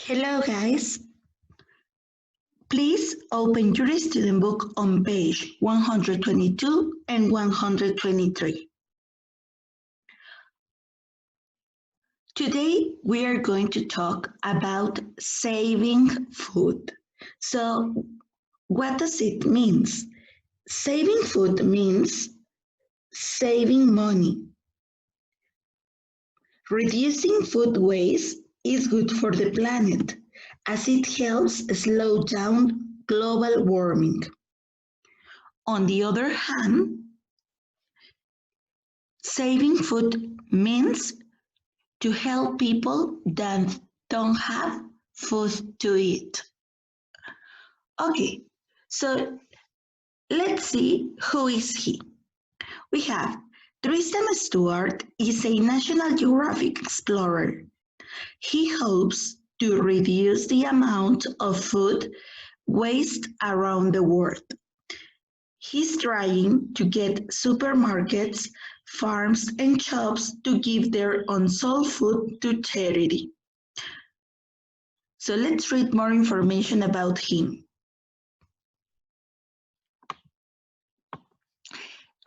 Hello guys, please open your student book on page 122 and 123. Today we are going to talk about saving food. So what does it mean? Saving food means saving money. Reducing food waste is good for the planet as it helps slow down global warming. On the other hand, saving food means to help people that don't have food to eat. Okay, so let's see who is he. We have Tristan Stewart is a National Geographic explorer. He hopes to reduce the amount of food waste around the world. He's trying to get supermarkets, farms, and shops to give their unsold food to charity. So let's read more information about him.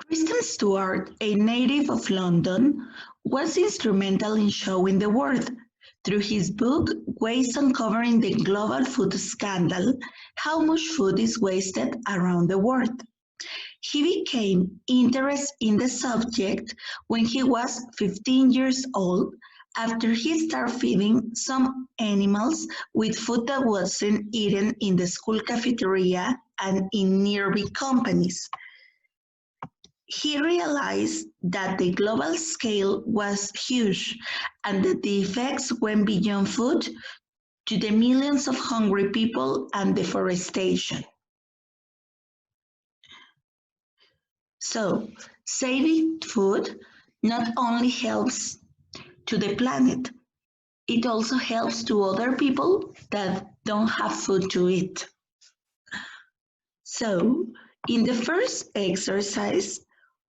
Tristan Stewart, a native of London, was instrumental in showing the world, through his book Waste Uncovering the Global Food Scandal, how much food is wasted around the world. He became interested in the subject when he was 15 years old after he started feeding some animals with food that wasn't eaten in the school cafeteria and in nearby companies. He realized that the global scale was huge and that the effects went beyond food to the millions of hungry people and deforestation. So, saving food not only helps to the planet, it also helps to other people that don't have food to eat. So, in the first exercise,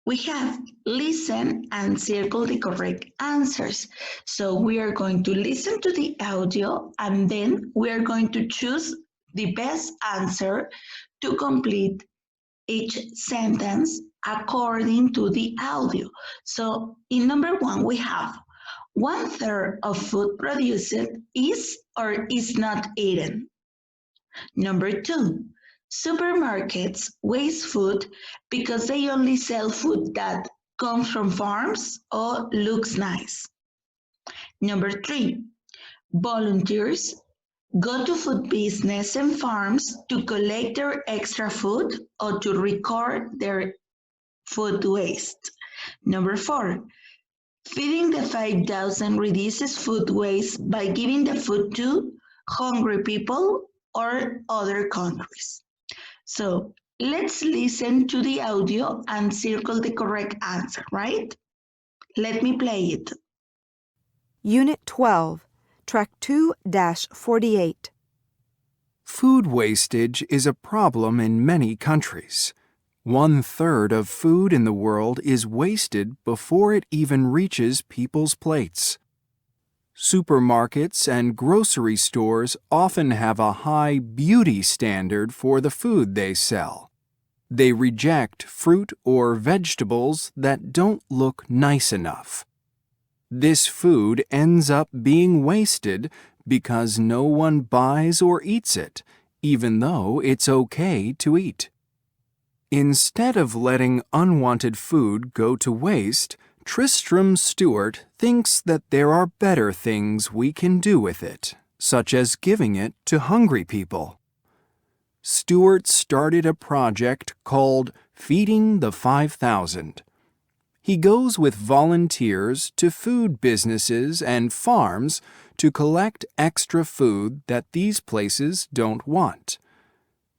we have listen and circle the correct answers. So we are going to listen to the audio and then we are going to choose the best answer to complete each sentence according to the audio. So in number 1, we have 1/3 of food produced is or is not eaten. Number 2, supermarkets waste food because they only sell food that comes from farms or looks nice. Number 3, volunteers go to food business and farms to collect their extra food or to record their food waste. Number 4, feeding the 5,000 reduces food waste by giving the food to hungry people or other countries. So let's listen to the audio and circle the correct answer, right? Let me play it. Unit 12, Track 2-48. Food wastage is a problem in many countries. 1/3 of food in the world is wasted before it even reaches people's plates. Supermarkets and grocery stores often have a high beauty standard for the food they sell. They reject fruit or vegetables that don't look nice enough. This food ends up being wasted because no one buys or eats it, even though it's okay to eat. Instead of letting unwanted food go to waste, Tristram Stewart thinks that there are better things we can do with it, such as giving it to hungry people. Stewart started a project called Feeding the 5,000. He goes with volunteers to food businesses and farms to collect extra food that these places don't want.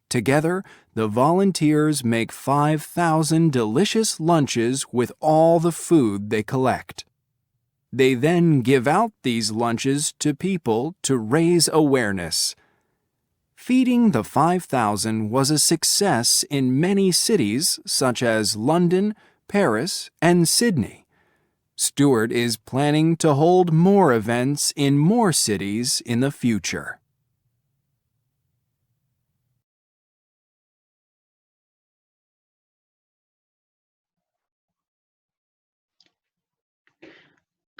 Together, the volunteers make 5,000 delicious lunches with all the food they collect. They then give out these lunches to people to raise awareness. Feeding the 5,000 was a success in many cities such as London, Paris, and Sydney. Stuart is planning to hold more events in more cities in the future.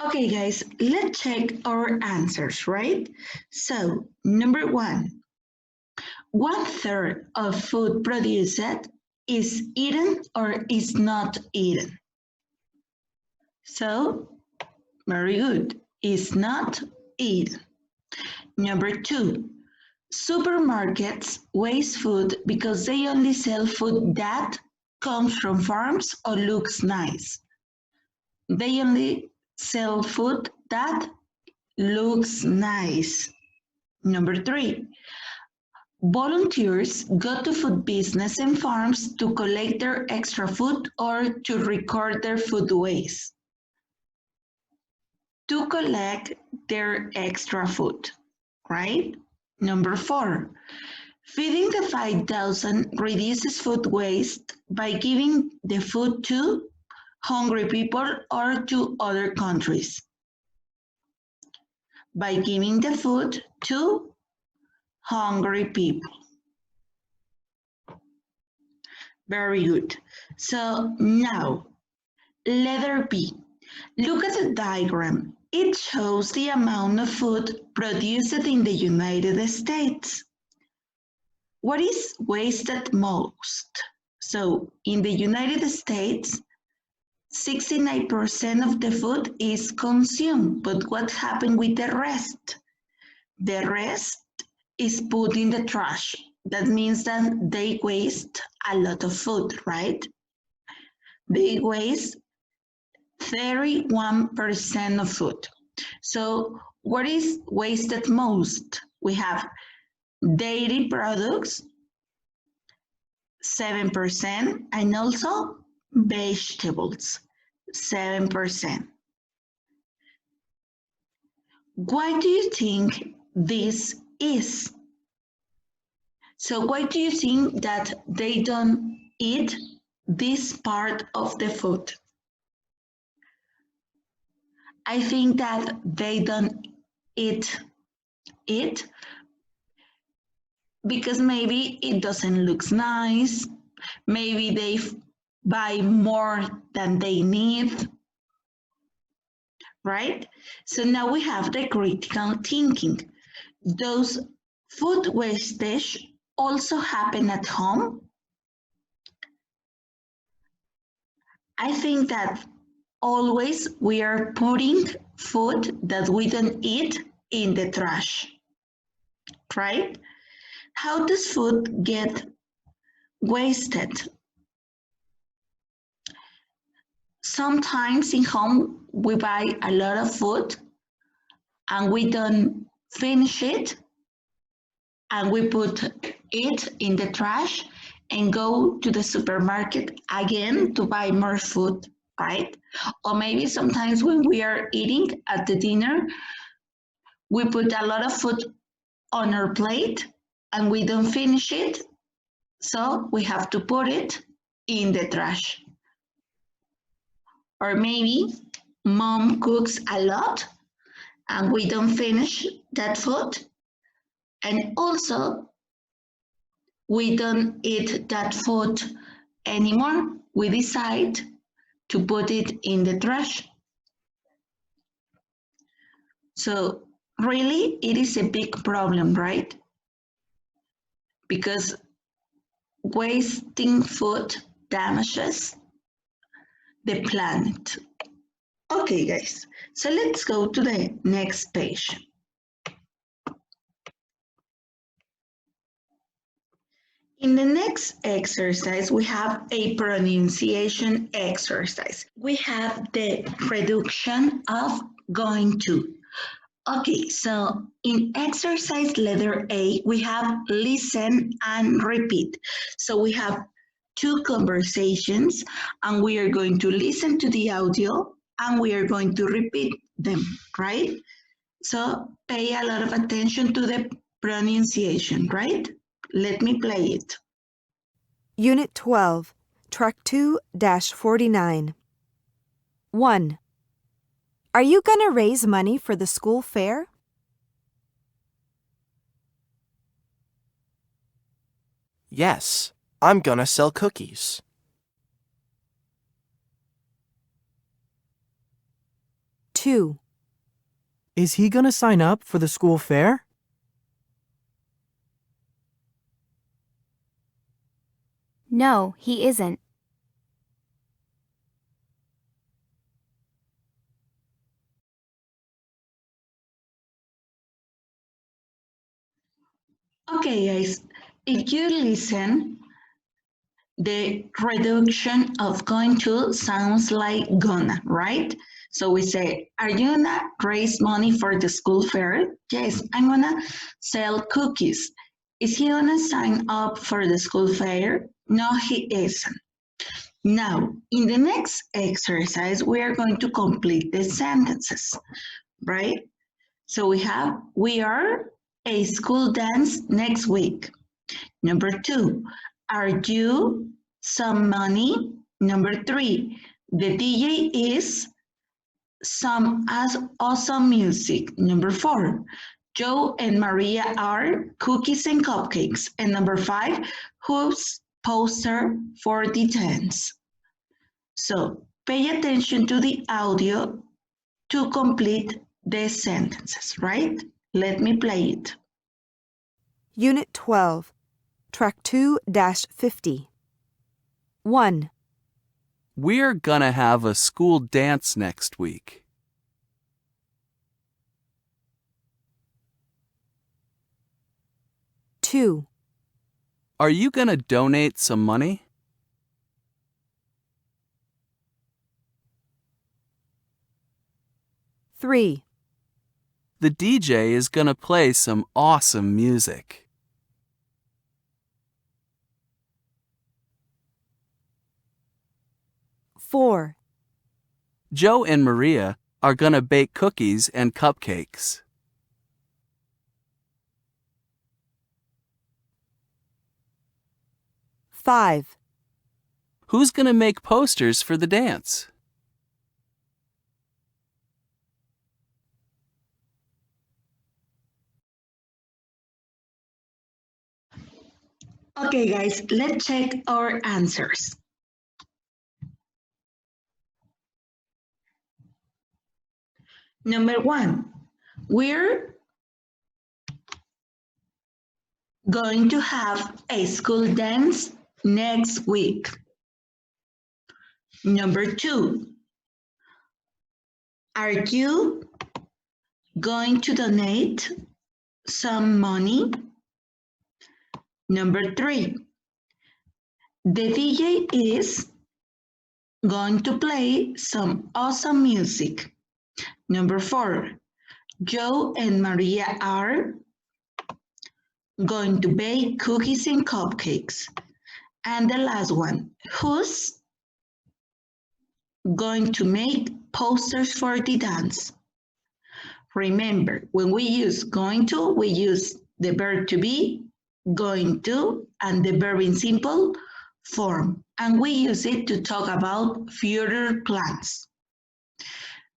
Okay, guys, let's check our answers, right? So, number 1/3 of food produced is eaten or is not eaten. So, very good, is not eaten. Number 2, supermarkets waste food because they only sell food that comes from farms or looks nice. They only sell food that looks nice. Number 3, volunteers go to food business and farms to collect their extra food or to record their food waste. To collect their extra food, right? Number 4, feeding the 5,000 reduces food waste by giving the food to hungry people or to other countries. By giving the food to hungry people. Very good. So now, letter B. Look at the diagram. It shows the amount of food produced in the United States. What is wasted most? So in the United States, 69% of the food is consumed, but what happened with the rest? The rest is put in the trash. That means that they waste a lot of food, right? They waste 31% of food. So what is wasted most? We have dairy products, 7%, and also vegetables, 7%. Why do you think this is? So why do you think that they don't eat this part of the food? I think that they don't eat it because maybe it doesn't look nice. Maybe they buy more than they need, right? So now we have the critical thinking. Does food wastage also happen at home? I think that always we are putting food that we don't eat in the trash, right? How does food get wasted? Sometimes in home we buy a lot of food and we don't finish it and we put it in the trash and go to the supermarket again to buy more food, right? Or maybe sometimes when we are eating at the dinner, we put a lot of food on our plate and we don't finish it, so we have to put it in the trash. Or maybe mom cooks a lot and we don't finish that food, and also we don't eat that food anymore. We decide to put it in the trash. So really, it is a big problem, right? Because wasting food damages the planet. Okay, guys, so let's go to the next page. In the next exercise, we have a pronunciation exercise. We have the reduction of going to. Okay, so in exercise letter A, we have listen and repeat. So we have two conversations and we are going to listen to the audio and we are going to repeat them, right? So pay a lot of attention to the pronunciation, right? Let me play it. Unit 12, Track 2-49. 1. Are you gonna raise money for the school fair? Yes, I'm gonna sell cookies. 2. Is he gonna sign up for the school fair? No, he isn't. Okay, guys, if you listen, the reduction of going to sounds like gonna, right? So we say, are you gonna raise money for the school fair? Yes, I'm gonna sell cookies. Is he gonna sign up for the school fair? No, he isn't. Now, in the next exercise, we are going to complete the sentences, right? So we are a school dance next week. Number 2, are you some money? Number 3, the DJ is some awesome music. Number 4, Joe and Maria are cookies and cupcakes. And number 5, who's poster for the dance? So pay attention to the audio to complete the sentences, right? Let me play it. Unit 12, Track 2-50. 1, We're gonna have a school dance next week. 2, Are you gonna donate some money? 3, The DJ is gonna play some awesome music. 4, Joe and Maria are gonna bake cookies and cupcakes. 5, Who's gonna make posters for the dance? Okay, guys, let's check our answers. Number 1, we're going to have a school dance next week. Number 2, are you going to donate some money? Number 3, the DJ is going to play some awesome music. Number 4, Joe and Maria are going to bake cookies and cupcakes. And the last one, who's going to make posters for the dance? Remember, when we use going to, we use the verb to be, going to, and the verb in simple form. And we use it to talk about future plans.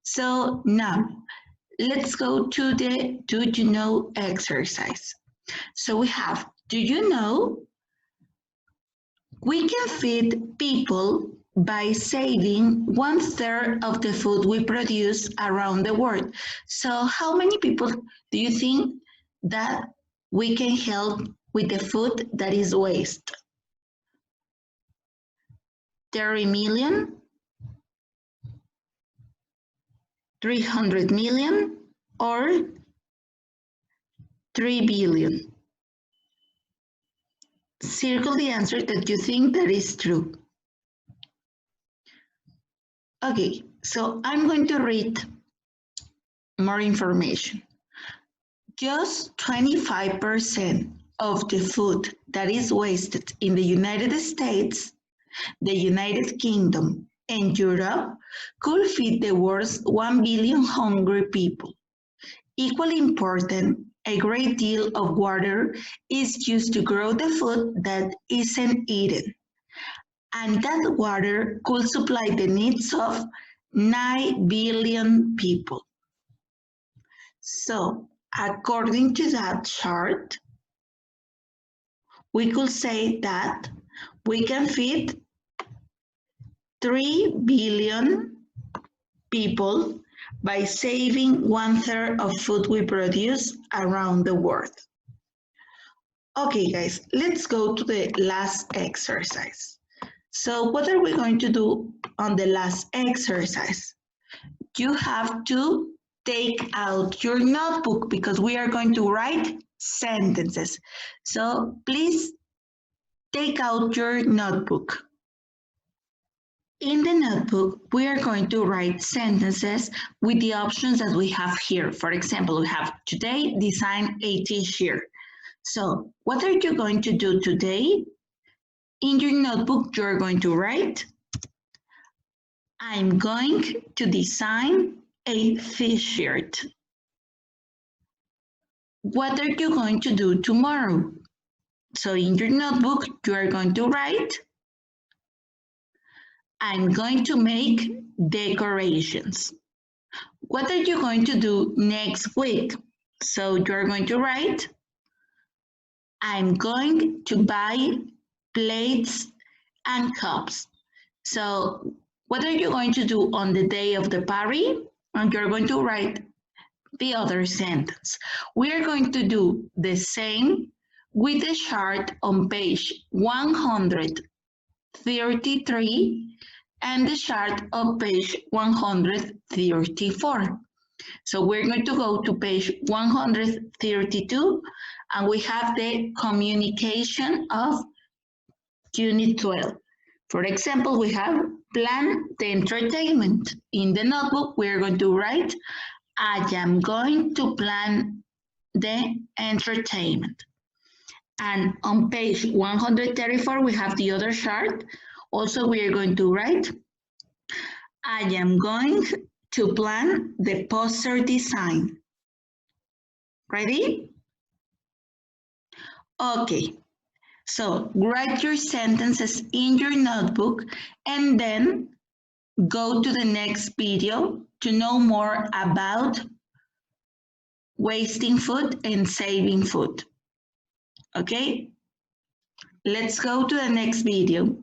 So now, let's go to the do you know exercise. So we have, do you know? We can feed people by saving 1/3 of the food we produce around the world. So how many people do you think that we can help with the food that is waste? 30 million? 300 million? Or 3 billion? Circle the answer that you think that is true. Okay, so I'm going to read more information. Just 25% of the food that is wasted in the United States, the United Kingdom, and Europe could feed the world's 1 billion hungry people. Equally important, a great deal of water is used to grow the food that isn't eaten, and that water could supply the needs of 9 billion people. So, according to that chart, we could say that we can feed 3 billion people by saving 1/3 of food we produce around the world. Okay, guys, let's go to the last exercise. So what are we going to do on the last exercise? You have to take out your notebook because we are going to write sentences. So please take out your notebook. In the notebook, we are going to write sentences with the options that we have here. For example, we have today, design a t-shirt. So what are you going to do today? In your notebook, you're going to write, I'm going to design a t-shirt. What are you going to do tomorrow? So in your notebook, you are going to write, I'm going to make decorations. What are you going to do next week? So you're going to write, I'm going to buy plates and cups. So what are you going to do on the day of the party? And you're going to write the other sentence. We are going to do the same with the chart on page 133 and the chart on page 134. So we're going to go to page 132 and we have the communication of Unit 12. For example, we have plan the entertainment. In the notebook, we're going to write, I am going to plan the entertainment. And on page 134, we have the other chart. Also, we are going to write, I am going to plan the poster design. Ready? Okay. So write your sentences in your notebook and then go to the next video to know more about wasting food and saving food. Okay? Let's go to the next video.